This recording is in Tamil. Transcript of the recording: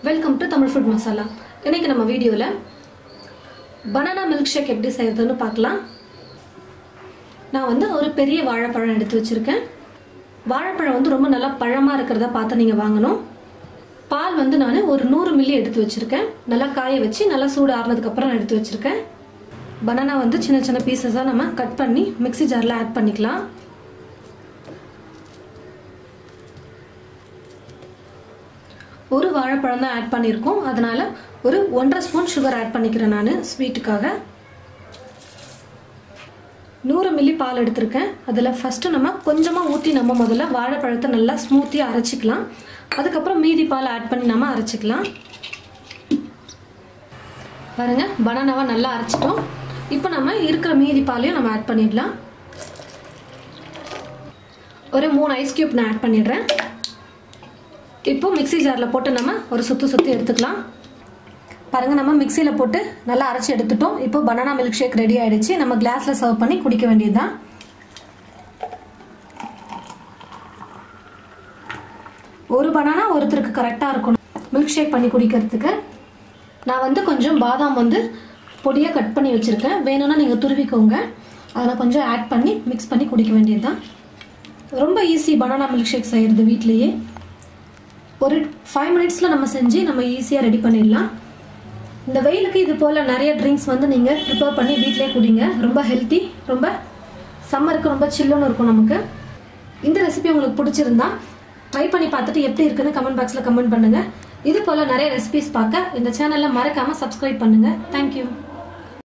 Welcome to Tamil food masala. இன்னைக்கு நம்ம வீடியோல பனானா மில்க் ஷேக் எப்படி செய்யறதுன்னு பார்க்கலாம். நான் வந்து ஒரு பெரிய வாழைப்பழம் எடுத்து வச்சிருக்கேன். வாழைப்பழம் வந்து ரொம்ப நல்லா பழமா இருக்கிறத பார்த்து நீங்க வாங்கணும். பால் வந்து நான் ஒரு 100 மில்லி எடுத்து வச்சிருக்கேன். நல்லா காய வச்சு நல்லா சூடு ஆறுனதுக்கு அப்புறம் எடுத்து வச்சிருக்கேன். பனானா வந்து சின்ன சின்ன பீசஸா நம்ம கட் பண்ணி மிக்ஸி ஜார்ல ஆட் பண்ணிக்கலாம். ஒரு வாழைப்பழம் தான் ஆட் பண்ணியிருக்கோம். அதனால ஒரு 1.5 ஸ்பூன் சுகர் ஆட் பண்ணிக்கிறேன் நான் ஸ்வீட்டுக்காக. 100 மில்லி பால் எடுத்திருக்கேன். அதில் ஃபஸ்ட்டு நம்ம கொஞ்சமாக ஊற்றி நம்ம முதல்ல வாழைப்பழத்தை நல்லா ஸ்மூத்தியாக அரைச்சிக்கலாம். அதுக்கப்புறம் மீதி பால் ஆட் பண்ணி நம்ம அரைச்சிக்கலாம். பாருங்க, பனானாவை நல்லா அரைச்சிட்டோம். இப்போ நம்ம இருக்கிற மீதி பாலையும் நம்ம ஆட் பண்ணிடலாம். ஒரு 3 ஐஸ் கியூப் நான் ஆட் பண்ணிடுறேன். இப்போ மிக்ஸி ஜாரில் போட்டு நம்ம ஒரு சுற்றி எடுத்துக்கலாம். பாருங்கள், நம்ம மிக்சியில் போட்டு நல்லா அரைச்சி எடுத்துட்டோம். இப்போ பனானா மில்க் ஷேக் ரெடி ஆகிடுச்சு. நம்ம கிளாஸில் சர்வ் பண்ணி குடிக்க வேண்டியதுதான். ஒரு பனானா ஒருத்தருக்கு கரெக்டாக இருக்கணும் மில்க் ஷேக் பண்ணி குடிக்கிறதுக்கு. நான் வந்து கொஞ்சம் பாதாம் வந்து பொடியாக கட் பண்ணி வச்சுருக்கேன். வேணும்னா நீங்கள் துருவிக்கோங்க. அதில் கொஞ்சம் ஆட் பண்ணி மிக்ஸ் பண்ணி குடிக்க வேண்டியதுதான். ரொம்ப ஈஸி பனானா மில்க் ஷேக் செய்கிறது வீட்லேயே. ஒரு 5 மினிட்ஸில் நம்ம செஞ்சு நம்ம ஈஸியாக ரெடி பண்ணிடலாம். இந்த வெயிலுக்கு இது போல் நிறைய ட்ரிங்க்ஸ் வந்து நீங்கள் ப்ரிப்பேர் பண்ணி வீட்டிலே குடிங்க. ரொம்ப ஹெல்த்தி, ரொம்ப சம்மருக்கு ரொம்ப சில்லுன்னு இருக்கும் நமக்கு. இந்த ரெசிபி உங்களுக்கு பிடிச்சிருந்தா ட்ரை பண்ணி பார்த்துட்டு எப்படி இருக்குன்னு கமெண்ட் பாக்ஸில் கமெண்ட் பண்ணுங்கள். இது போல் நிறைய ரெசிபிஸ் பார்க்க இந்த சேனலில் மறக்காமல் சப்ஸ்கிரைப் பண்ணுங்கள். தேங்க்யூ.